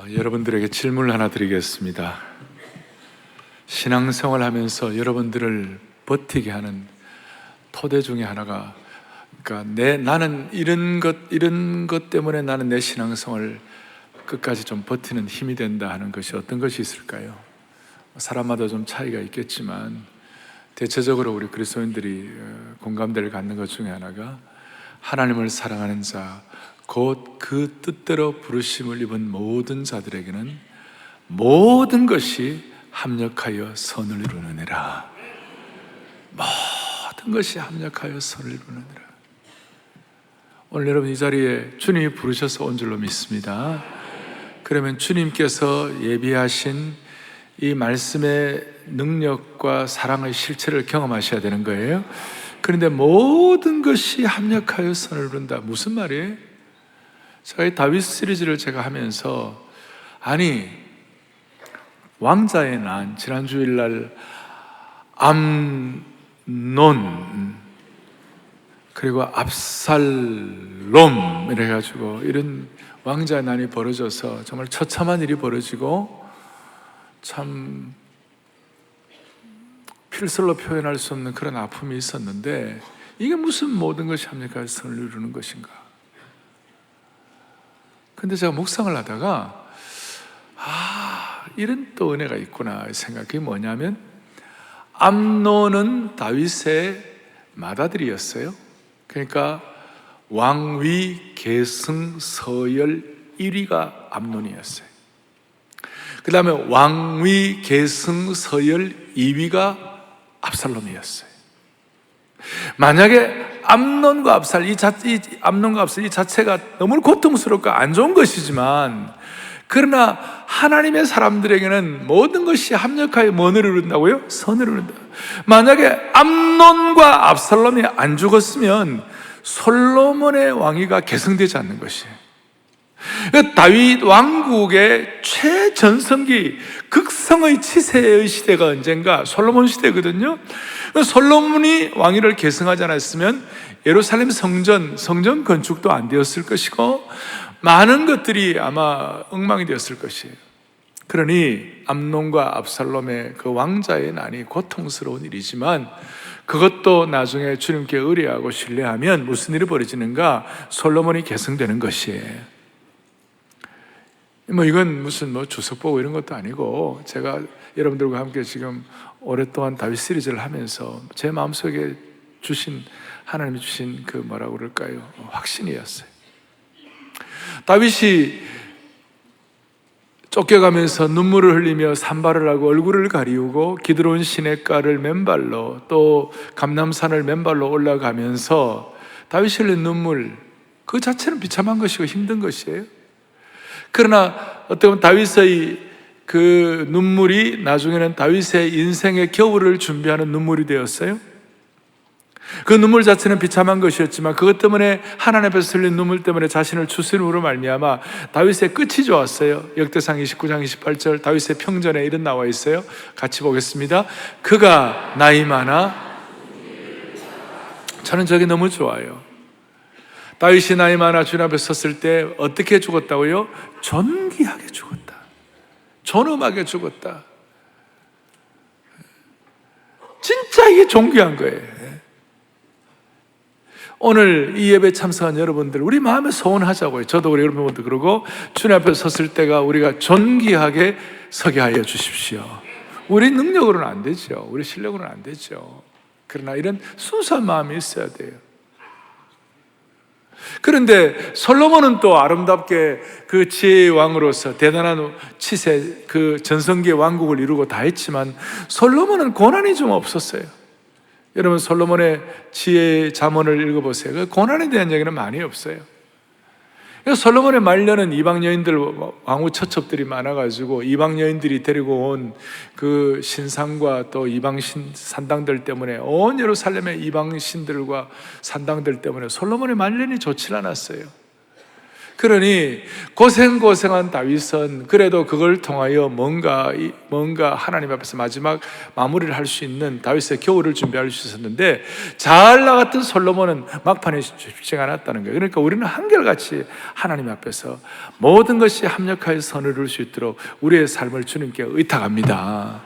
여러분들에게 질문을 하나 드리겠습니다. 신앙생활 하면서 여러분들을 버티게 하는 토대 중에 하나가, 그러니까 나는 이런 것 때문에 나는 내 신앙생활 끝까지 좀 버티는 힘이 된다 하는 것이 어떤 것이 있을까요? 사람마다 좀 차이가 있겠지만 대체적으로 우리 그리스도인들이 공감대를 갖는 것 중에 하나가, 하나님을 사랑하는 자, 곧 그 뜻대로 부르심을 입은 모든 자들에게는 모든 것이 합력하여 선을 이루느니라. 모든 것이 합력하여 선을 이루느니라. 오늘 여러분 이 자리에 주님이 부르셔서 온 줄로 믿습니다. 그러면 주님께서 예비하신 이 말씀의 능력과 사랑의 실체를 경험하셔야 되는 거예요. 그런데 모든 것이 합력하여 선을 이룬다. 무슨 말이에요? 제가 이 다윗 시리즈를 제가 하면서, 아니 왕자의 난, 지난 주일날 암논 그리고 압살롬 이래가지고 이런 왕자의 난이 벌어져서 정말 처참한 일이 벌어지고, 참 필설로 표현할 수 없는 그런 아픔이 있었는데, 이게 무슨 모든 것이 합력하여 선을 이루는 것인가? 근데 제가 묵상을 하다가 이런 또 은혜가 있구나 생각이 뭐냐면, 암논은 다윗의 맏아들이었어요. 그러니까 왕위 계승 서열 1위가 암논이었어요. 그 다음에 왕위 계승 서열 2위가 압살롬이었어요. 만약에 암논과 압살 이 자체가 너무 고통스럽고 안 좋은 것이지만, 그러나 하나님의 사람들에게는 모든 것이 합력하여 뭐를 이룬다고요? 선을 이룬다. 만약에 암논과 압살롬이 안 죽었으면 솔로몬의 왕위가 계승되지 않는 것이에요. 다윗 왕국의 최전성기, 극성의 치세의 시대가 언젠가? 솔로몬 시대거든요. 솔로몬이 왕위를 계승하지 않았으면 예루살렘 성전 건축도 안 되었을 것이고, 많은 것들이 아마 엉망이 되었을 것이에요. 그러니 암논과 압살롬의 그 왕자의 난이 고통스러운 일이지만, 그것도 나중에 주님께 의뢰하고 신뢰하면 무슨 일이 벌어지는가? 솔로몬이 계승되는 것이에요. 이건 무슨 주석 보고 이런 것도 아니고, 제가 여러분들과 함께 지금 오랫동안 다윗 시리즈를 하면서 제 마음속에 하나님이 주신 그 뭐라고 그럴까요? 확신이었어요. 다윗이 쫓겨가면서 눈물을 흘리며 산발을 하고 얼굴을 가리우고 기드론 시냇가를 맨발로, 또 감람산을 맨발로 올라가면서 다윗이 흘린 눈물 그 자체는 비참한 것이고 힘든 것이에요. 그러나 어떻게 보면 다윗의 그 눈물이 나중에는 다윗의 인생의 겨울을 준비하는 눈물이 되었어요. 그 눈물 자체는 비참한 것이었지만, 그것 때문에 하나님 앞에서 흘린 눈물 때문에 자신을 추스림으로 말미암아 다윗의 끝이 좋았어요. 역대상 29장 28절 다윗의 평전에 이런 나와 있어요. 같이 보겠습니다. 그가 나이 많아, 저는 저게 너무 좋아요. 다윗이 나이 많아 주님 앞에 섰을 때 어떻게 죽었다고요? 존귀하게 죽었다. 존엄하게 죽었다. 진짜 이게 존귀한 거예요. 오늘 이 예배에 참석한 여러분들, 우리 마음에 소원하자고요. 저도 우리 여러분들도 그러고, 주님 앞에 섰을 때가 우리가 존귀하게 서게 하여 주십시오. 우리 능력으로는 안 되죠. 우리 실력으로는 안 되죠. 그러나 이런 순수한 마음이 있어야 돼요. 그런데 솔로몬은 또 아름답게 그 지혜의 왕으로서 대단한 치세, 그 전성기의 왕국을 이루고 다 했지만, 솔로몬은 고난이 좀 없었어요. 여러분 솔로몬의 지혜의 잠언을 읽어보세요. 그 고난에 대한 얘기는 많이 없어요. 솔로몬의 말년은 이방 여인들, 왕후 처첩들이 많아가지고 이방 여인들이 데리고 온 그 신상과 또 이방 산당들 때문에, 온 예루살렘의 이방 신들과 산당들 때문에 솔로몬의 말년이 좋지 않았어요. 그러니 고생한 다윗은 그래도 그걸 통하여 뭔가 하나님 앞에서 마지막 마무리를 할 수 있는 다윗의 겨울을 준비할 수 있었는데, 잘 나갔던 솔로몬은 막판에 쉽지가 않았다는 거예요. 그러니까 우리는 한결같이 하나님 앞에서 모든 것이 합력하여 선을 이룰 수 있도록 우리의 삶을 주님께 의탁합니다.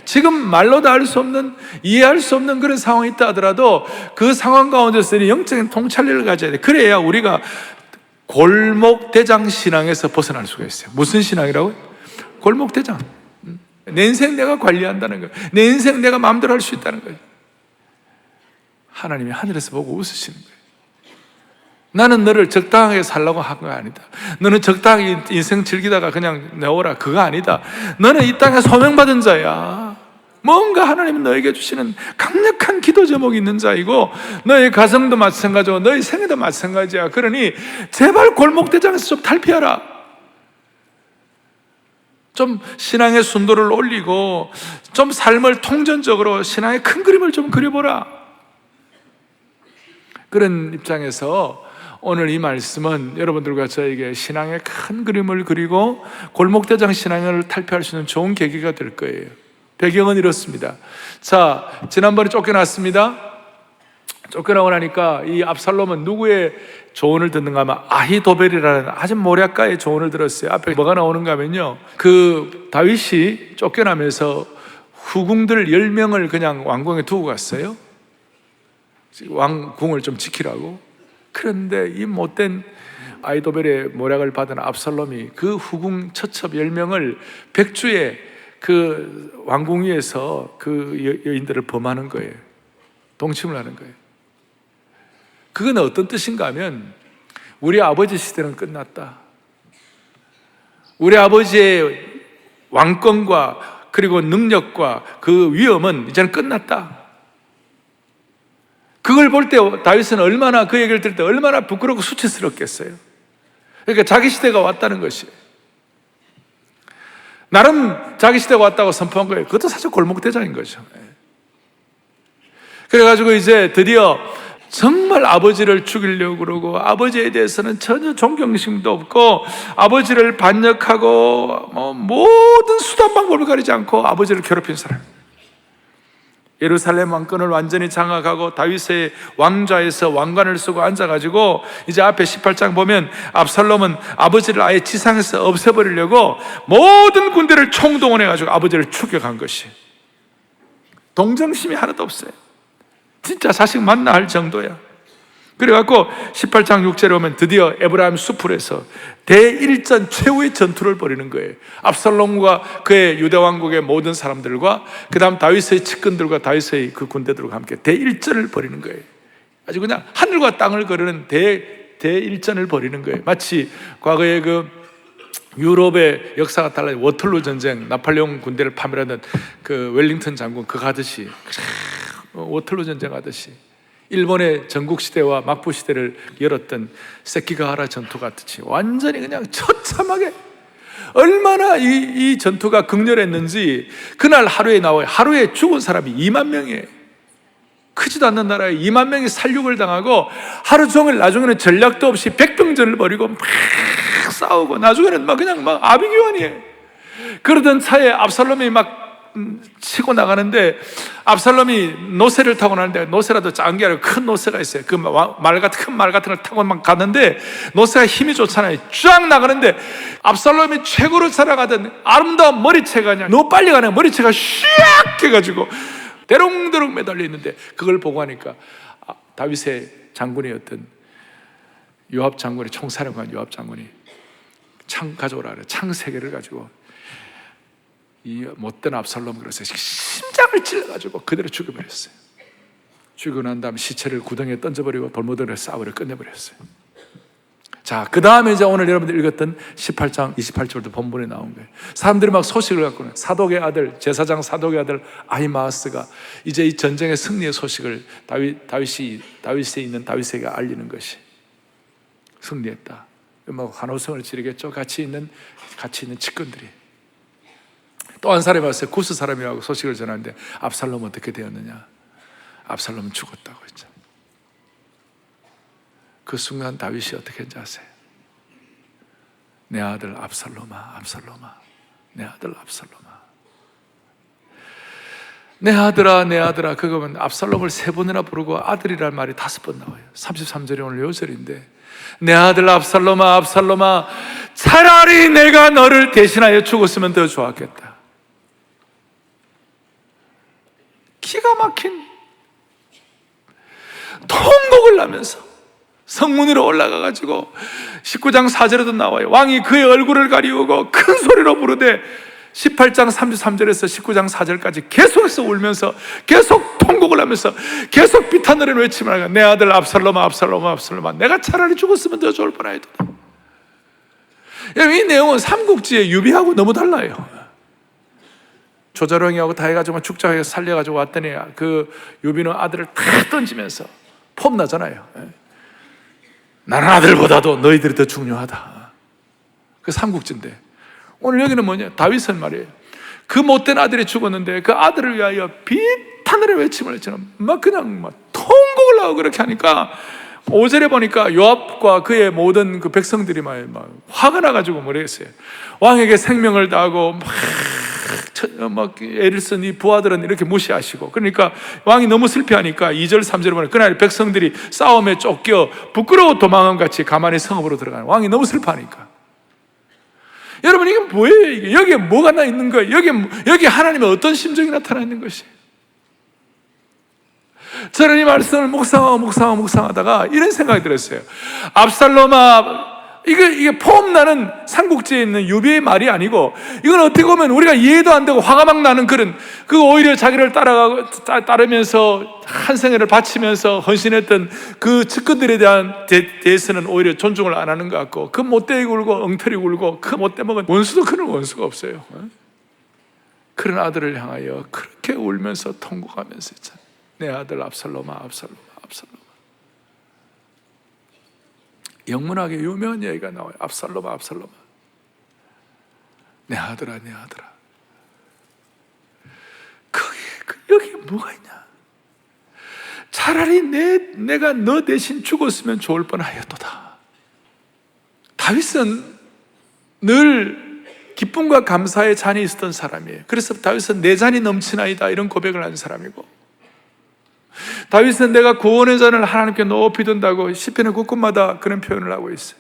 지금 말로도 알 수 없는, 이해할 수 없는 그런 상황이 있다 하더라도 그 상황 가운데서 영적인 통찰력을 가져야 돼. 그래야 우리가 골목대장 신앙에서 벗어날 수가 있어요. 무슨 신앙이라고요? 골목대장. 내 인생 내가 관리한다는 거예요. 내 인생 내가 마음대로 할 수 있다는 거예요. 하나님이 하늘에서 보고 웃으시는 거예요. 나는 너를 적당하게 살라고 한 거 아니다. 너는 적당히 인생 즐기다가 그냥 내오라, 그거 아니다. 너는 이 땅에 소명받은 자야. 뭔가 하나님은 너에게 주시는 강력한 기도 제목이 있는 자이고, 너의 가정도 마찬가지고 너의 생애도 마찬가지야. 그러니 제발 골목대장에서 좀 탈피하라. 좀 신앙의 순도를 올리고 좀 삶을 통전적으로 신앙의 큰 그림을 좀 그려보라. 그런 입장에서 오늘 이 말씀은 여러분들과 저에게 신앙의 큰 그림을 그리고 골목대장 신앙을 탈피할 수 있는 좋은 계기가 될 거예요. 배경은 이렇습니다. 자, 지난번에 쫓겨났습니다. 쫓겨나고 나니까 이 압살롬은 누구의 조언을 듣는가 하면 아히도벨이라는 아주 모략가의 조언을 들었어요. 앞에 뭐가 나오는가 하면요, 그 다윗이 쫓겨나면서 후궁들 10명을 그냥 왕궁에 두고 갔어요. 왕궁을 좀 지키라고. 그런데 이 못된 아히도벨의 모략을 받은 압살롬이 그 후궁 처첩 10명을 백주에 그 왕궁 위에서 그 여인들을 범하는 거예요. 동침을 하는 거예요. 그건 어떤 뜻인가 하면, 우리 아버지 시대는 끝났다. 우리 아버지의 왕권과 그리고 능력과 그 위엄은 이제는 끝났다. 그걸 볼 때 다윗은 얼마나, 그 얘기를 들을 때 얼마나 부끄럽고 수치스럽겠어요. 그러니까 자기 시대가 왔다는 것이에요. 나름 자기 시대가 왔다고 선포한 거예요. 그것도 사실 골목대장인 거죠. 그래가지고 이제 드디어 정말 아버지를 죽이려고 그러고, 아버지에 대해서는 전혀 존경심도 없고, 아버지를 반역하고, 모든 수단 방법을 가리지 않고 아버지를 괴롭힌 사람. 예루살렘 왕권을 완전히 장악하고 다윗의 왕좌에서 왕관을 쓰고 앉아가지고, 이제 앞에 18장 보면 압살롬은 아버지를 아예 지상에서 없애버리려고 모든 군대를 총동원해가지고 아버지를 추격한 것이, 동정심이 하나도 없어요. 진짜 자식 만나 할 정도야. 그래갖고 18장 6절에 보면 드디어 에브라임 수풀에서 대일전 최후의 전투를 벌이는 거예요. 압살롬과 그의 유대 왕국의 모든 사람들과 그 다음 다윗의 측근들과 다윗의 그 군대들과 함께 대일전을 벌이는 거예요. 아주 그냥 하늘과 땅을 거르는 대일전을 벌이는 거예요. 마치 과거에 그 유럽의 역사가 달라요. 워털루 전쟁, 나폴레옹 군대를 파멸하는 그 웰링턴 장군, 그거 하듯이, 워털루 전쟁 하듯이, 일본의 전국시대와 막부시대를 열었던 세키가하라 전투 같이 완전히 그냥 처참하게, 얼마나 이 전투가 극렬했는지 그날 하루에 나와요. 하루에 죽은 사람이 2만 명이에요. 크지도 않는 나라에 2만 명이 살육을 당하고, 하루 종일 나중에는 전략도 없이 백병전을 벌이고 막 싸우고, 나중에는 그냥 아비규환이에요. 그러던 차에 압살롬이 막 치고 나가는데, 압살롬이 노새를 타고 나는데, 노새라도 작은 게 아니라 큰 노새가 있어요. 그 큰 말 같은 걸 타고 막 갔는데, 노새가 힘이 좋잖아요. 쫙 나가는데 압살롬이 최고로 살아가던 아름다운 머리채가 그냥 너무 빨리 가네. 머리채가 슉 해가지고 대롱대롱 매달려 있는데, 그걸 보고 하니까 다윗의 장군이었던 요압 장군이, 총사령관 요압 장군이 창 가져오라 그래. 창 3개를 가지고 이 못된 압살롬, 그래서 심장을 찔러가지고 그대로 죽여버렸어요. 죽이고 난 다음 시체를 구덩이에 던져버리고 돌무더기에 싸우려 끝내버렸어요. 자, 그 다음에 이제 오늘 여러분들 읽었던 18장 28절도 본문에 나온 거예요. 사람들이 막 소식을 갖고는 사독의 아들, 제사장 사독의 아들 아히마아스가 이제 이 전쟁의 승리의 소식을 다윗에 있는 다윗에게 알리는 것이, 승리했다. 환호성을 지르겠죠. 같이 있는 측근들이. 또 한 사람이 왔어요. 구스 사람이라고 소식을 전하는데, 압살롬 어떻게 되었느냐? 압살롬은 죽었다고 했죠. 그 순간 다윗이 어떻게 했는지 아세요? 내 아들 압살롬아, 압살롬아, 내 아들 압살롬아. 내 아들아, 내 아들아. 그거면 압살롬을 3번이나 부르고 아들이란 말이 5번 나와요. 33절이 오늘 요절인데, 내 아들 압살롬아, 압살롬아, 차라리 내가 너를 대신하여 죽었으면 더 좋았겠다. 기가 막힌 통곡을 하면서 성문으로 올라가가지고 19장 4절에도 나와요. 왕이 그의 얼굴을 가리우고 큰 소리로 부르되 18장 33절에서 19장 4절까지 계속해서 울면서 계속 통곡을 하면서 계속 비탄 노래를 외치며 나가, 내 아들 압살롬아, 압살롬아, 압살롬아, 내가 차라리 죽었으면 더 좋을 뻔하였도다. 이 내용은 삼국지의 유비하고 너무 달라요. 조자룡이하고 다 해가지고 축적해서 살려가지고 왔더니 그 유비는 아들을 다 던지면서 폼나잖아요. 나는 아들보다도 너희들이 더 중요하다. 그 삼국지인데, 오늘 여기는 뭐냐? 다윗은 말이에요, 그 못된 아들이 죽었는데 그 아들을 위하여 비탄을 외침을 했지만 막 그냥 막 통곡을 하고 그렇게 하니까 5절에 보니까 요압과 그의 모든 그 백성들이 막 화가 나가지고 뭐라 했어요? 왕에게 생명을 다하고 막 애를 쓴 이 부하들은 이렇게 무시하시고, 그러니까 왕이 너무 슬퍼하니까 2절 3절에 보면 그날 백성들이 싸움에 쫓겨 부끄러워 도망함 같이 가만히 성읍으로 들어가는, 왕이 너무 슬퍼하니까. 여러분, 이게 뭐예요? 이게 여기에 뭐가 나 있는 거예요? 여기 하나님의 어떤 심정이 나타나 있는 것이에요? 저는 이 말씀을 묵상하다가 이런 생각이 들었어요. 압살롬아, 이게 포함나는 삼국지에 있는 유비의 말이 아니고, 이건 어떻게 보면 우리가 이해도 안 되고 화가 막 나는 그거 오히려 자기를 따르면서 한 생애를 바치면서 헌신했던 그 측근들에 대해서는 오히려 존중을 안 하는 것 같고, 그 못되게 굴고 엉터리 굴고 그 못돼 먹은 원수도 그런 원수가 없어요. 그런 아들을 향하여 그렇게 울면서 통곡하면서 있잖아요. 내 아들 압살롬아, 압살롬아, 압살롬아. 영문학에 유명한 얘기가 나와요. 압살롬아, 압살롬아, 내 아들아, 내 아들아. 여기 뭐가 있냐? 차라리 내가 너 대신 죽었으면 좋을 뻔하였도다. 다윗은 늘 기쁨과 감사의 잔이 있었던 사람이에요. 그래서 다윗은 내 잔이 넘치나이다 이런 고백을 한 사람이고, 다윗은 내가 구원의 잔을 하나님께 높이 든다고 시편의 곳곳마다 그런 표현을 하고 있어요.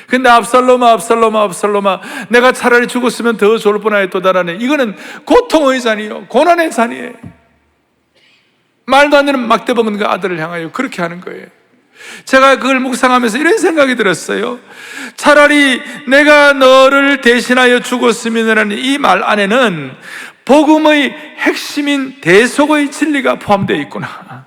근데 압살롬아, 압살롬아, 압살롬아, 내가 차라리 죽었으면 더 좋을 뻔하였도다라는, 이거는 고통의 잔이요, 고난의 잔이에요. 말도 안 되는 막대먹은 그 아들을 향하여 그렇게 하는 거예요. 제가 그걸 묵상하면서 이런 생각이 들었어요. 차라리 내가 너를 대신하여 죽었으면이라는 이 말 안에는 복음의 핵심인 대속의 진리가 포함되어 있구나.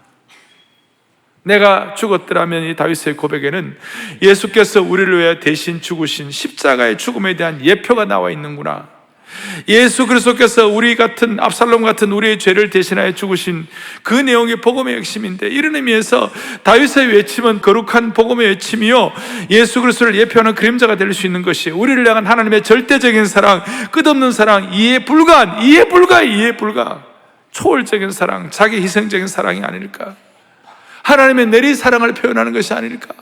내가 죽었더라면, 이 다윗의 고백에는 예수께서 우리를 위해 대신 죽으신 십자가의 죽음에 대한 예표가 나와 있는구나. 예수 그리스도께서 우리 같은 압살롬 같은 우리의 죄를 대신하여 죽으신 그 내용이 복음의 핵심인데, 이런 의미에서 다윗의 외침은 거룩한 복음의 외침이요, 예수 그리스도를 예표하는 그림자가 될 수 있는 것이 우리를 향한 하나님의 절대적인 사랑, 끝없는 사랑, 이해 불가 초월적인 사랑, 자기 희생적인 사랑이 아닐까? 하나님의 내리 사랑을 표현하는 것이 아닐까?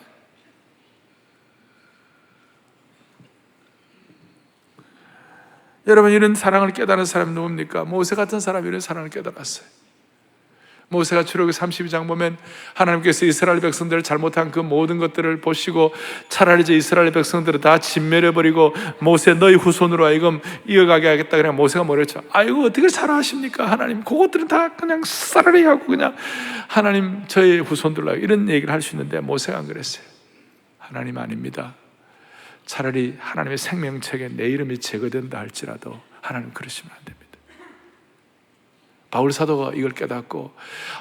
여러분, 이런 사랑을 깨달은 사람이 누굽니까? 모세 같은 사람이 이런 사랑을 깨달았어요. 모세가 출애굽기 32장 보면 하나님께서 이스라엘 백성들을 잘못한 그 모든 것들을 보시고 차라리 저 이스라엘 백성들을 다 진멸해버리고 모세 너희 후손으로 하여금 이어가게 하겠다. 그냥 모세가 뭐랬죠? 아이고 어떻게 살아하십니까 하나님, 그것들은 다 그냥 싸라리 하고 그냥 하나님 저희 후손들로 이런 얘기를 할 수 있는데, 모세가 안 그랬어요. 하나님 아닙니다. 차라리 하나님의 생명책에 내 이름이 제거된다 할지라도 하나님 그러시면 안 됩니다. 바울 사도가 이걸 깨닫고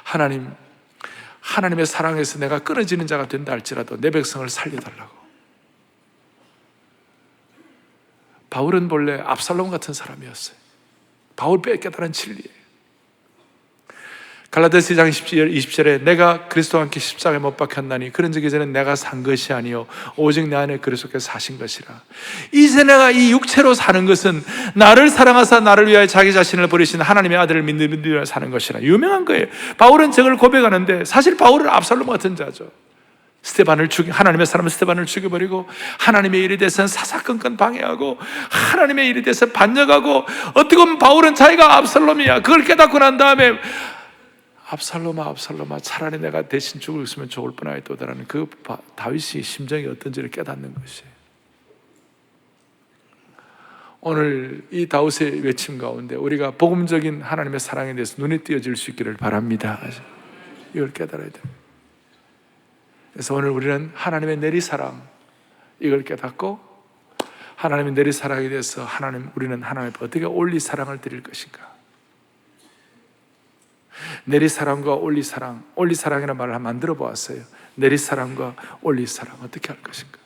하나님의 사랑에서 내가 끊어지는 자가 된다 할지라도 내 백성을 살려달라고. 바울은 본래 압살롬 같은 사람이었어요. 바울 깨달은 진리예요. 갈라디아서 2장 20절에 내가 그리스도와 함께 십자가에 못 박혔나니 그런즉 이제는 내가 산 것이 아니요 오직 내 안에 그리스도께서 사신 것이라. 이제 내가 이 육체로 사는 것은 나를 사랑하사 나를 위하여 자기 자신을 버리신 하나님의 아들을 믿는 위하여 사는 것이라. 유명한 거예요. 바울은 저걸 고백하는데 사실 바울은 압살롬 같은 자죠. 하나님의 사람 스데반을 죽여버리고, 하나님의 일에 대해서는 사사건건 방해하고, 하나님의 일에 대해서 반역하고, 어떻게 보면 바울은 자기가 압살롬이야. 그걸 깨닫고 난 다음에 압살롬아 차라리 내가 대신 죽었으면 좋을 뻔하였도다라는 그 다윗의 심정이 어떤지를 깨닫는 것이에요. 오늘 이 다윗의 외침 가운데 우리가 복음적인 하나님의 사랑에 대해서 눈이 띄어질 수 있기를 바랍니다. 이걸 깨달아야 돼요. 그래서 오늘 우리는 하나님의 내리사랑, 이걸 깨닫고 하나님의 내리사랑에 대해서 우리는 하나님 앞에 어떻게 올리사랑을 드릴 것인가. 내리사랑과 올리사랑이라는 말을 만들어 보았어요. 내리사랑과 올리사랑 어떻게 할 것인가.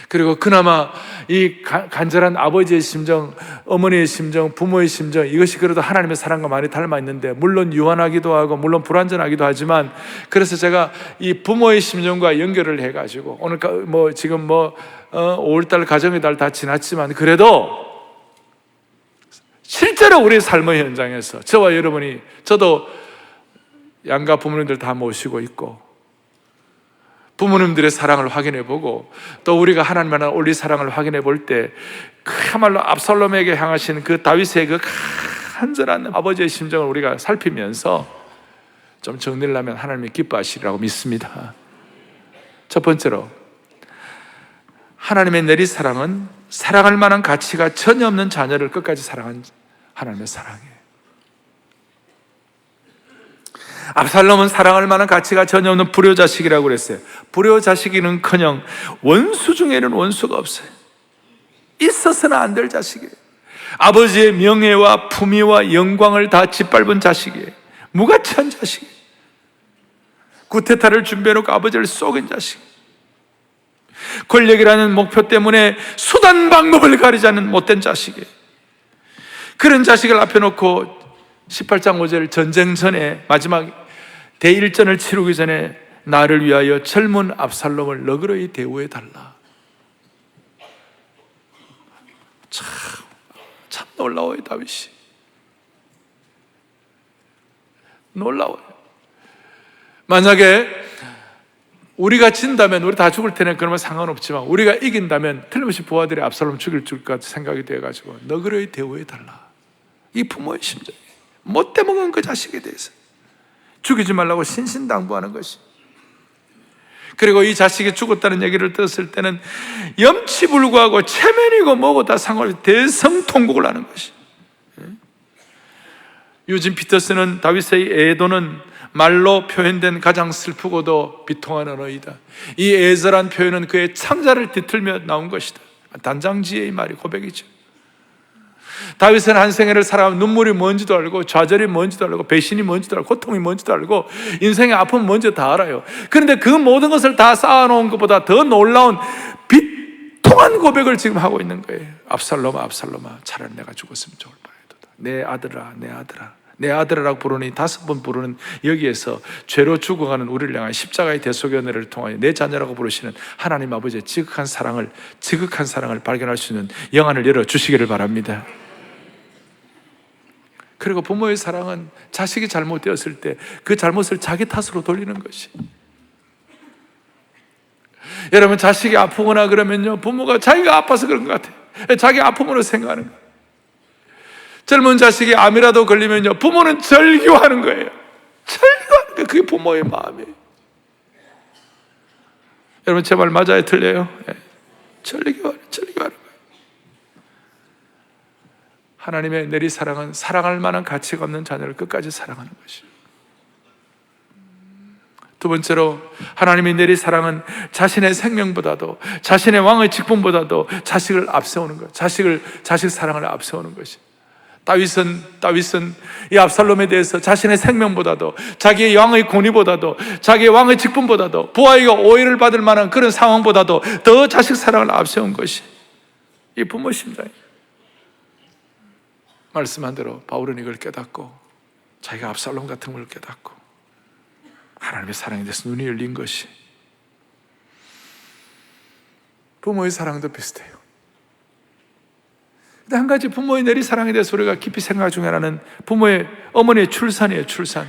그리고 그나마 이 간절한 아버지의 심정, 어머니의 심정, 부모의 심정, 이것이 그래도 하나님의 사랑과 많이 닮아 있는데, 물론 유한하기도 하고 물론 불완전하기도 하지만, 그래서 제가 이 부모의 심정과 연결을 해가지고 오늘 지금 5월달 가정의 달 다 지났지만, 그래도 실제로 우리의 삶의 현장에서 저와 여러분이, 저도 양가 부모님들 다 모시고 있고 부모님들의 사랑을 확인해 보고, 또 우리가 하나님 안에 올리 사랑을 확인해 볼 때, 그야말로 압살롬에게 향하신 그 다윗의 그 간절한 아버지의 심정을 우리가 살피면서 좀 정리를 하면 하나님이 기뻐하시리라고 믿습니다. 첫 번째로, 하나님의 내리사랑은 사랑할 만한 가치가 전혀 없는 자녀를 끝까지 사랑한 하나님의 사랑이에요. 압살롬은 사랑할 만한 가치가 전혀 없는 불효자식이라고 그랬어요. 불효자식이는커녕 원수 중에는 원수가 없어요. 있어서는 안 될 자식이에요. 아버지의 명예와 품위와 영광을 다 짓밟은 자식이에요. 무가치한 자식이에요. 구테타를 준비해놓고 아버지를 속인 자식. 권력이라는 목표 때문에 수단 방법을 가리지 않는 못된 자식이에요. 그런 자식을 앞에 놓고 18장 5절, 전쟁 전에 마지막 대일전을 치르기 전에 나를 위하여 젊은 압살롬을 너그러이 대우해 달라. 참 놀라워요. 다윗이 놀라워요. 만약에 우리가 진다면, 우리 다 죽을 테니 그러면 상관없지만, 우리가 이긴다면 틀림없이 부하들이 압살롬 죽일 것 같은 생각이 돼가지고 너그러이 대우해 달라. 이 부모의 심정이에요. 못돼 먹은 그 자식에 대해서 죽이지 말라고 신신당부하는 것이. 그리고 이 자식이 죽었다는 얘기를 들었을 때는 염치불구하고 체면이고 뭐고 다 상관없이 대성통곡을 하는 것이. 유진 피터스는 다윗의 애도는 말로 표현된 가장 슬프고도 비통한 언어이다. 이 애절한 표현은 그의 창자를 뒤틀며 나온 것이다. 단장지의 말이 고백이죠. 다윗은 한 생애를 살아가면 눈물이 뭔지도 알고, 좌절이 뭔지도 알고, 배신이 뭔지도 알고, 고통이 뭔지도 알고, 인생의 아픔이 뭔지도 다 알아요. 그런데 그 모든 것을 다 쌓아놓은 것보다 더 놀라운 비통한 고백을 지금 하고 있는 거예요. 압살롬아 차라리 내가 죽었으면 좋을 뻔했다. 내 아들아라고 부르는 이 5번 부르는 여기에서 죄로 죽어가는 우리를 향한 십자가의 대속의 은혜를 통하여 내 자녀라고 부르시는 하나님 아버지의 지극한 사랑을 발견할 수 있는 영안을 열어주시기를 바랍니다. 그리고 부모의 사랑은 자식이 잘못되었을 때 그 잘못을 자기 탓으로 돌리는 것이. 여러분, 자식이 아프거나 그러면요, 부모가 자기가 아파서 그런 것 같아요. 자기 아픔으로 생각하는 거예요. 젊은 자식이 암이라도 걸리면요, 부모는 절규하는 거예요. 절규하는 거예요. 그게 부모의 마음이에요. 여러분, 제 말 맞아요? 틀려요? 절규하는 거예요. 하나님의 내리사랑은 사랑할 만한 가치가 없는 자녀를 끝까지 사랑하는 것이에요. 두 번째로, 하나님의 내리사랑은 자신의 생명보다도, 자신의 왕의 직분보다도 자식을 앞세우는 것, 자식 사랑을 앞세우는 것이. 다윗은 이 압살롬에 대해서 자신의 생명보다도, 자기의 왕의 권위보다도, 자기의 왕의 직분보다도, 부하에게 오해를 받을 만한 그런 상황보다도 더 자식 사랑을 앞세운 것이 이 부모 심정이에요. 말씀한 대로 바울은 이걸 깨닫고, 자기가 압살롬 같은 걸 깨닫고 하나님의 사랑에 대해서 눈이 열린 것이. 부모의 사랑도 비슷해요. 근데 한 가지 부모의 내리사랑에 대해서 우리가 깊이 생각 중에 하나는 어머니의 출산이에요. 출산.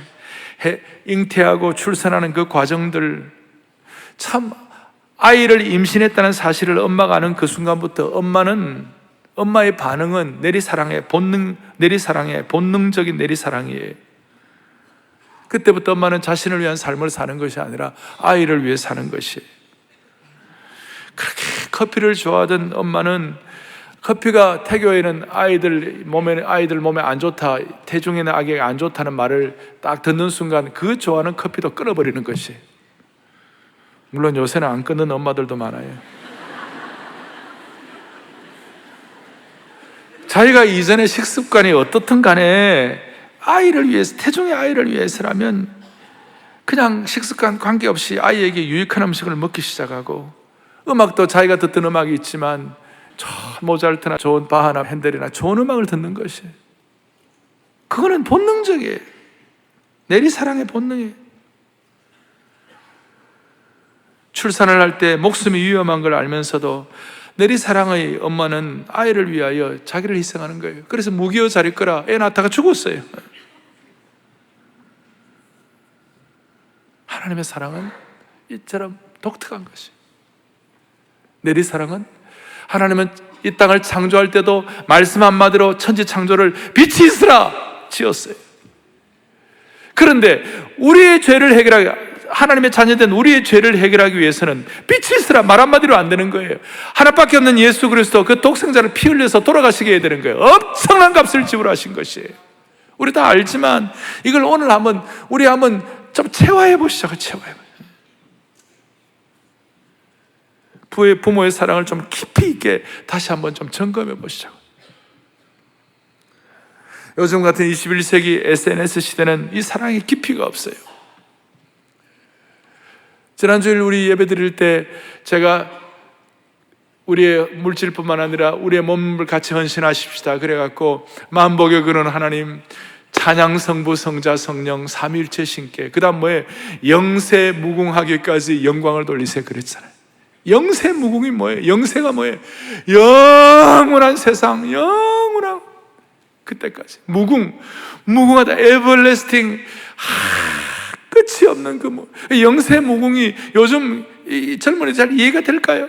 잉태하고 출산하는 그 과정들, 참 아이를 임신했다는 사실을 엄마가 아는 그 순간부터 엄마의 반응은 내리사랑의 본능적인 내리사랑이에요. 그때부터 엄마는 자신을 위한 삶을 사는 것이 아니라 아이를 위해 사는 것이에요. 그렇게 커피를 좋아하던 엄마는 커피가 태교에는 아이들 몸에 안 좋다, 태중에는 아기가 안 좋다는 말을 딱 듣는 순간 그 좋아하는 커피도 끊어버리는 것이에요. 물론 요새는 안 끊는 엄마들도 많아요. 자기가 이전에 식습관이 어떻든 간에 아이를 위해서, 태중의 아이를 위해서라면 그냥 식습관 관계없이 아이에게 유익한 음식을 먹기 시작하고, 음악도 자기가 듣던 음악이 있지만 모차르트나 좋은 바하나 핸델이나 좋은 음악을 듣는 것이, 그거는 본능적이에요. 내리사랑의 본능이에요. 출산을 할 때 목숨이 위험한 걸 알면서도 내리사랑의 엄마는 아이를 위하여 자기를 희생하는 거예요. 그래서 무기여 자릴 거라 애 낳다가 죽었어요. 하나님의 사랑은 이처럼 독특한 것이에요. 내리사랑은, 하나님은 이 땅을 창조할 때도 말씀 한마디로 천지 창조를 빛이 있으라 지었어요. 그런데 우리의 죄를 해결하기, 하나님의 자녀된 우리의 죄를 해결하기 위해서는 빛이 있으라 말 한마디로 안 되는 거예요. 하나밖에 없는 예수 그리스도, 그 독생자를 피 흘려서 돌아가시게 해야 되는 거예요. 엄청난 값을 지불하신 것이에요. 우리 다 알지만 이걸 오늘 우리 한번 좀 체화해 보시죠. 체화해 보시죠. 부모의 사랑을 좀 깊이 있게 다시 한번 좀 점검해 보시죠. 요즘 같은 21세기 SNS 시대는 이 사랑의 깊이가 없어요. 지난주일 우리 예배 드릴 때 제가 우리의 물질뿐만 아니라 우리의 몸을 같이 헌신하십시다 그래갖고 만복의 근원 하나님, 찬양 성부 성자 성령 삼위일체 신께, 그 다음 뭐예요? 영세 무궁하기까지 영광을 돌리세 그랬잖아요. 영세 무궁이 뭐예요? 영세가 뭐예요? 영원한 세상, 영원한 그때까지 무궁하다, everlasting, 끝이 없는 그 영세 무궁이 요즘 이 젊은이 잘 이해가 될까요?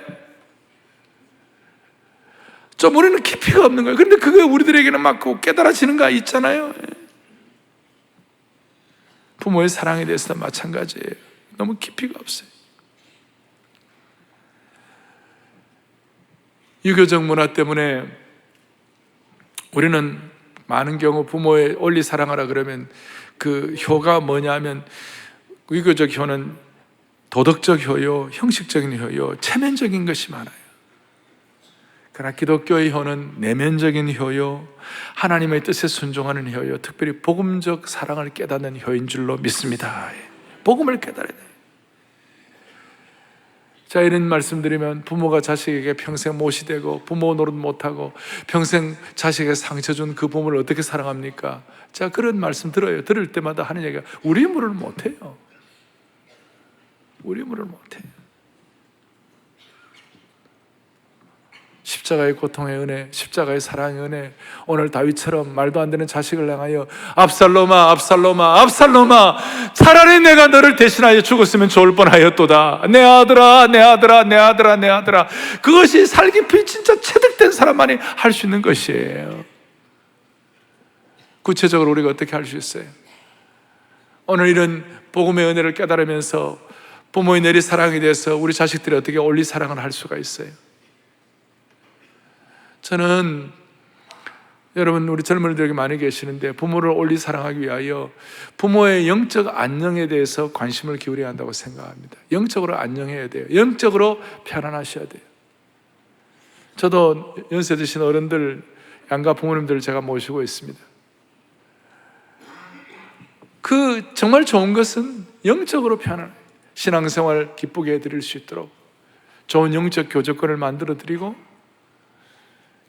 좀 우리는 깊이가 없는 거예요. 그런데 그게 우리들에게는 막 깨달아지는 거 있잖아요. 부모의 사랑에 대해서도 마찬가지예요. 너무 깊이가 없어요. 유교적 문화 때문에 우리는 많은 경우 부모의 올리 사랑하라 그러면 그 효가 뭐냐면, 유교적 효는 도덕적 효요, 형식적인 효요, 체면적인 것이 많아요. 그러나 기독교의 효는 내면적인 효요, 하나님의 뜻에 순종하는 효요, 특별히 복음적 사랑을 깨닫는 효인 줄로 믿습니다. 복음을 깨달아야 돼요. 자, 이런 말씀드리면 부모가 자식에게 평생 못이 되고 부모 노릇 못하고 평생 자식에게 상처 준 그 부모를 어떻게 사랑합니까? 자, 그런 말씀 들어요. 들을 때마다 하는 얘기가 우리 힘으로는 못해요. 우리 힘으로는 못해요. 십자가의 고통의 은혜, 십자가의 사랑의 은혜, 오늘 다윗처럼 말도 안 되는 자식을 향하여 압살롬아 압살롬아 압살롬아, 차라리 내가 너를 대신하여 죽었으면 좋을 뻔하였도다. 내 아들아 내 아들아 내 아들아 내 아들아. 그것이 살깊이 진짜 체득된 사람만이 할 수 있는 것이에요. 구체적으로 우리가 어떻게 할 수 있어요? 오늘 이런 복음의 은혜를 깨달으면서 부모의 내리 사랑에 대해서 우리 자식들이 어떻게 올리 사랑을 할 수가 있어요? 저는 여러분, 우리 젊은이들에게 많이 계시는데 부모를 올리 사랑하기 위하여 부모의 영적 안녕에 대해서 관심을 기울여야 한다고 생각합니다. 영적으로 안녕해야 돼요. 영적으로 편안하셔야 돼요. 저도 연세 드신 어른들, 양가 부모님들을 제가 모시고 있습니다. 그 정말 좋은 것은 영적으로 편안해요. 신앙생활 기쁘게 해드릴 수 있도록 좋은 영적 교제권을 만들어 드리고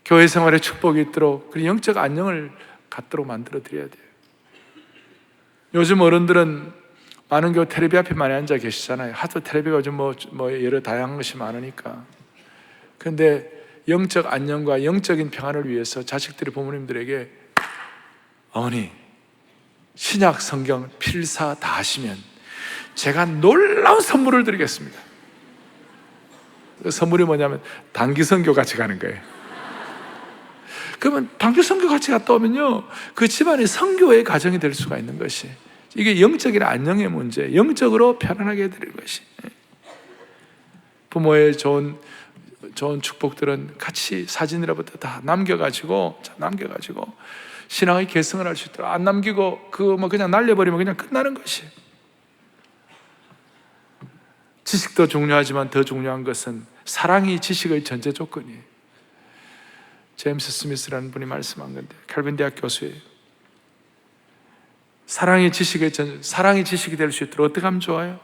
교회 생활에 축복이 있도록, 그리고 영적 안녕을 갖도록 만들어 드려야 돼요. 요즘 어른들은 많은 경우 텔레비 앞에 많이 앉아 계시잖아요. 하도 텔레비가 요즘 여러 다양한 것이 많으니까. 그런데 영적 안녕과 영적인 평안을 위해서 자식들이 부모님들에게 어머니, 신약 성경 필사 다 하시면 제가 놀라운 선물을 드리겠습니다. 선물이 뭐냐면 단기 선교 같이 가는 거예요. 그러면 단기 선교 같이 갔다 오면요, 그 집안이 선교의 가정이 될 수가 있는 것이, 이게 영적인 안녕의 문제, 영적으로 편안하게 해드리는 것이. 부모의 좋은 축복들은 같이 사진이라부터 다 남겨가지고 신앙의 계승을 할 수 있도록, 안 남기고 그냥 날려버리면 그냥 끝나는 것이. 지식도 중요하지만 더 중요한 것은 사랑이 지식의 전제 조건이에요. 제임스 스미스라는 분이 말씀한 건데, 칼빈 대학 교수예요. 사랑이 지식이 될 수 있도록 어떻게 하면 좋아요?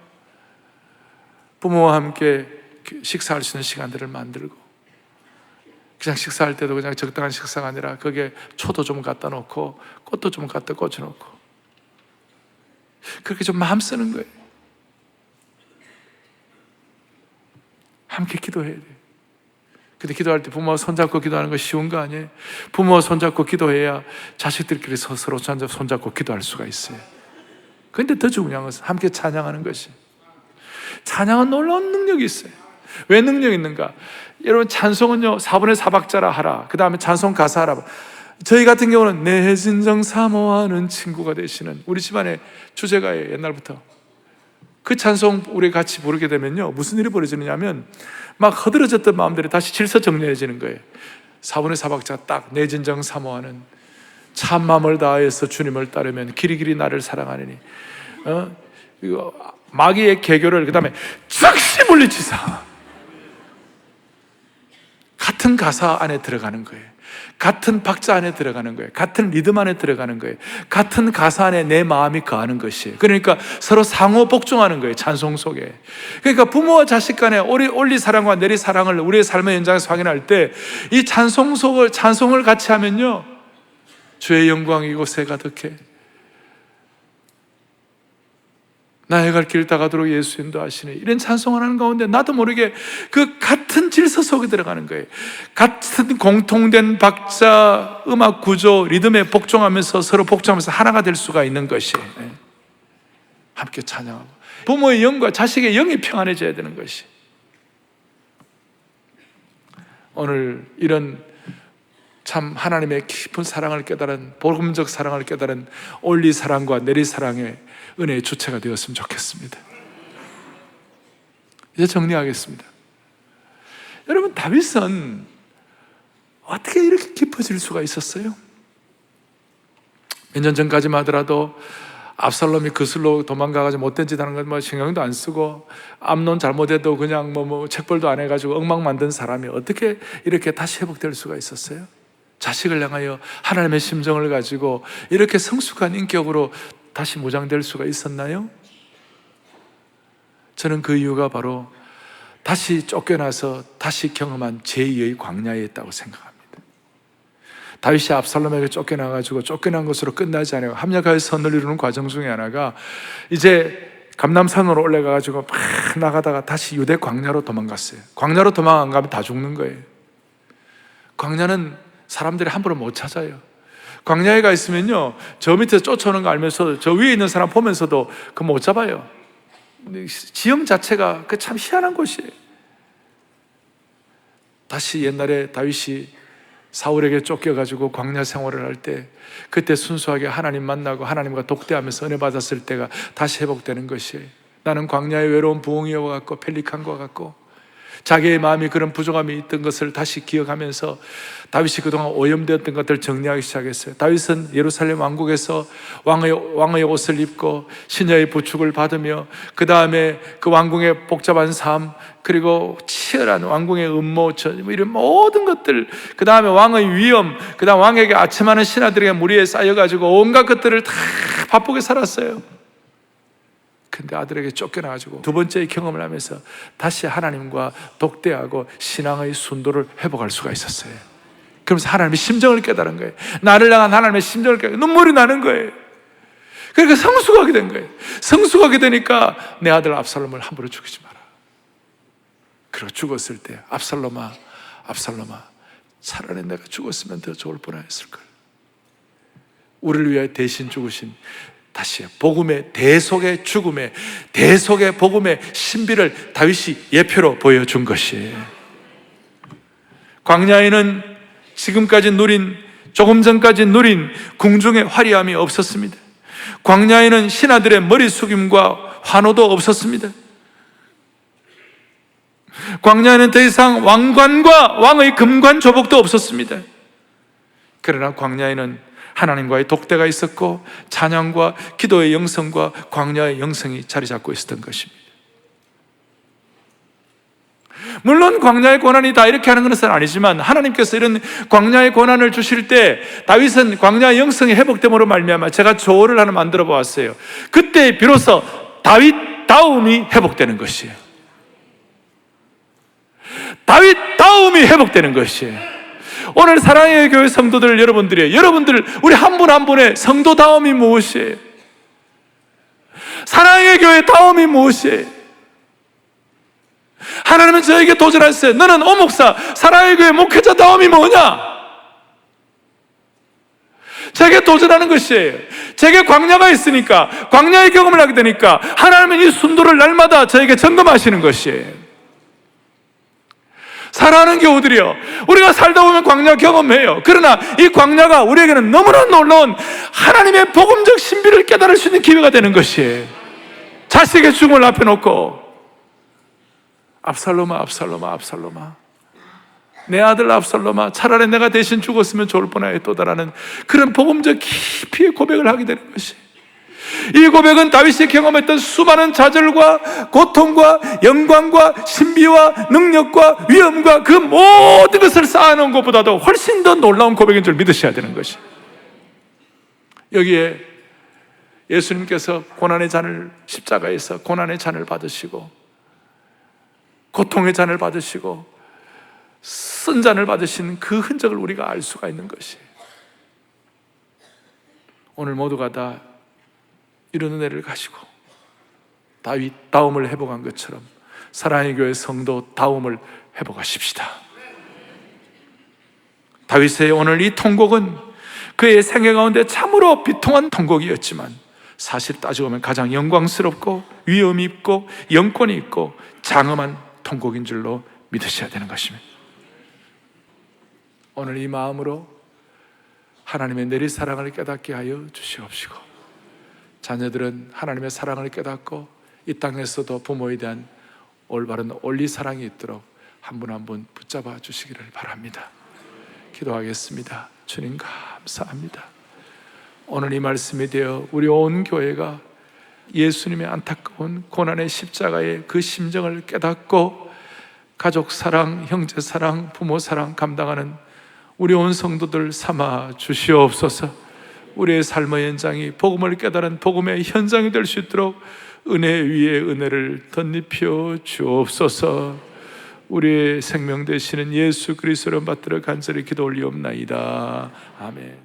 부모와 함께 식사할 수 있는 시간들을 만들고, 그냥 식사할 때도 그냥 적당한 식사가 아니라 거기에 초도 좀 갖다 놓고 꽃도 좀 갖다 꽂혀놓고, 그렇게 좀 마음 쓰는 거예요. 함께 기도해야 돼요. 근데 기도할 때 부모와 손잡고 기도하는 거 쉬운 거 아니에요? 부모와 손잡고 기도해야 자식들끼리 서로 손잡고 기도할 수가 있어요. 그런데 더 중요한 것은 함께 찬양하는 것이. 찬양은 놀라운 능력이 있어요. 왜 능력이 있는가? 여러분, 찬송은요, 4분의 4박자라 하라, 그 다음에 찬송 가사 하라. 저희 같은 경우는 내 진정 사모하는 친구가 되시는 우리 집안의 주제가예요. 옛날부터 그 찬송 우리 같이 부르게 되면요, 무슨 일이 벌어지느냐면 막 허들어졌던 마음들이 다시 질서 정리해지는 거예요. 4분의 4박자 딱, 내 진정 사모하는, 참 마음을 다해서 주님을 따르면 길이길이 나를 사랑하느니, 이거 마귀의 개교를 그 다음에 즉시 물리치사. 같은 가사 안에 들어가는 거예요. 같은 박자 안에 들어가는 거예요. 같은 리듬 안에 들어가는 거예요. 같은 가사 안에 내 마음이 거하는 것이에요. 그러니까 서로 상호 복종하는 거예요, 찬송 속에. 그러니까 부모와 자식 간에 올리 사랑과 내리 사랑을 우리의 삶의 현장에서 확인할 때, 이 찬송을 같이 하면요, 주의 영광이 이곳에 가득해, 나의 갈 길 다 가도록 예수 인도하시네, 이런 찬송을 하는 가운데 나도 모르게 그 같은 질서 속에 들어가는 거예요. 같은 공통된 박자, 음악 구조, 리듬에 복종하면서, 서로 복종하면서 하나가 될 수가 있는 것이. 함께 찬양하고 부모의 영과 자식의 영이 평안해져야 되는 것이. 오늘 이런 참 하나님의 깊은 사랑을 깨달은, 복음적 사랑을 깨달은 올리 사랑과 내리 사랑의 은혜의 주체가 되었으면 좋겠습니다. 이제 정리하겠습니다. 여러분, 다윗은 어떻게 이렇게 깊어질 수가 있었어요? 몇 년 전까지만 하더라도 압살롬이 그슬로 도망가가지고 못된 짓 하는 건 신경도 안 쓰고, 암논 잘못해도 그냥 책벌도 안 해가지고 엉망 만든 사람이 어떻게 이렇게 다시 회복될 수가 있었어요? 자식을 향하여 하나님의 심정을 가지고 이렇게 성숙한 인격으로 다시 무장될 수가 있었나요? 저는 그 이유가 바로 다시 쫓겨나서 다시 경험한 제2의 광야에 있다고 생각합니다. 다윗이 압살롬에게 쫓겨난 것으로 끝나지 않아요. 합력하여 선을 이루는 과정 중에 하나가, 이제 감람산으로 올라가가지고 막 나가다가 다시 유대 광야로 도망갔어요. 광야로 도망 안 가면 다 죽는 거예요. 광야는 사람들이 함부로 못 찾아요. 광야에 가 있으면요, 저 밑에서 쫓아오는 거 알면서 저 위에 있는 사람 보면서도 그 못 잡아요. 지형 자체가 그 참 희한한 곳이에요. 다시 옛날에 다윗이 사울에게 쫓겨가지고 광야 생활을 할 때, 그때 순수하게 하나님 만나고 하나님과 독대하면서 은혜 받았을 때가 다시 회복되는 것이에요. 나는 광야의 외로운 부엉이와 같고 펠리칸과 같고, 자기의 마음이 그런 부족함이 있던 것을 다시 기억하면서 다윗이 그동안 오염되었던 것들을 정리하기 시작했어요. 다윗은 예루살렘 왕국에서 왕의 옷을 입고 시녀의 부축을 받으며, 그 다음에 그 왕궁의 복잡한 삶, 그리고 치열한 왕궁의 음모, 이런 모든 것들, 그 다음에 왕의 위엄, 그 다음 왕에게 아첨하는 신하들에게 무리에 쌓여가지고 온갖 것들을 다 바쁘게 살았어요. 근데 아들에게 쫓겨나가지고 두 번째 경험을 하면서 다시 하나님과 독대하고 신앙의 순도를 회복할 수가 있었어요. 그러면서 하나님의 심정을 깨달은 거예요. 나를 향한 하나님의 심정을 깨달은 거예요. 눈물이 나는 거예요. 그러니까 성숙하게 된 거예요. 성숙하게 되니까 내 아들 압살롬을 함부로 죽이지 마라. 그리고 죽었을 때 압살롬아 차라리 내가 죽었으면 더 좋을 뻔했을걸. 우리를 위하여 대신 죽으신 다시 복음의 대속의 죽음의 대속의 복음의 신비를 다윗이 예표로 보여준 것이에요. 광야에는 지금까지 누린, 조금 전까지 누린 궁중의 화려함이 없었습니다. 광야에는 신하들의 머리 숙임과 환호도 없었습니다. 광야에는 더 이상 왕관과 왕의 금관 조복도 없었습니다. 그러나 광야에는 하나님과의 독대가 있었고 찬양과 기도의 영성과 광야의 영성이 자리 잡고 있었던 것입니다. 물론 광야의 고난이 다 이렇게 하는 것은 아니지만 하나님께서 이런 광야의 고난을 주실 때 다윗은 광야의 영성이 회복됨으로 말미암아, 제가 조어를 하나 만들어 보았어요. 그때 비로소 다윗다움이 회복되는 것이에요. 다윗다움이 회복되는 것이에요. 오늘 사랑의 교회 성도들 여러분들 우리 한 분 한 분의 성도다움이 무엇이에요? 사랑의 교회 다움이 무엇이에요? 하나님은 저에게 도전하셨어요. 너는 오목사 사랑의 교회 목회자 다움이 뭐냐? 제게 도전하는 것이에요. 제게 광야가 있으니까, 광야의 경험을 하게 되니까 하나님은 이 순도를 날마다 저에게 점검하시는 것이에요. 사랑하는 교우들이요, 우리가 살다 보면 광야 경험해요. 그러나 이 광야가 우리에게는 너무나 놀라운 하나님의 복음적 신비를 깨달을 수 있는 기회가 되는 것이에요. 자식의 죽음을 앞에 놓고 압살롬아 내 아들 압살롬아, 차라리 내가 대신 죽었으면 좋을 뻔하였도다라는 그런 복음적 깊이의 고백을 하게 되는 것이에요. 이 고백은 다윗이 경험했던 수많은 좌절과 고통과 영광과 신비와 능력과 위엄과 그 모든 것을 쌓아놓은 것보다도 훨씬 더 놀라운 고백인 줄 믿으셔야 되는 것이. 여기에 예수님께서 고난의 잔을, 십자가에서 고난의 잔을 받으시고 고통의 잔을 받으시고 쓴 잔을 받으신 그 흔적을 우리가 알 수가 있는 것이에요. 오늘 모두가 다 이런 은혜를 가지고 다윗 다움을 회복한 것처럼 사랑의 교회 성도 다움을 회복하십시다. 다윗의 오늘 이 통곡은 그의 생애 가운데 참으로 비통한 통곡이었지만 사실 따지고 보면 가장 영광스럽고 위엄이 있고 영권이 있고 장엄한 통곡인 줄로 믿으셔야 되는 것입니다. 오늘 이 마음으로 하나님의 내리사랑을 깨닫게 하여 주시옵시고, 자녀들은 하나님의 사랑을 깨닫고 이 땅에서도 부모에 대한 올바른 원리사랑이 있도록 한 분 한 분 붙잡아 주시기를 바랍니다. 기도하겠습니다. 주님 감사합니다. 오늘 이 말씀이 되어 우리 온 교회가 예수님의 안타까운 고난의 십자가의 그 심정을 깨닫고 가족 사랑, 형제 사랑, 부모 사랑 감당하는 우리 온 성도들 삼아 주시옵소서. 우리의 삶의 현장이 복음을 깨달은 복음의 현장이 될 수 있도록 은혜 위에 은혜를 덧입혀 주옵소서. 우리의 생명 되시는 예수 그리스도를 받들어 간절히 기도 올리옵나이다. 아멘.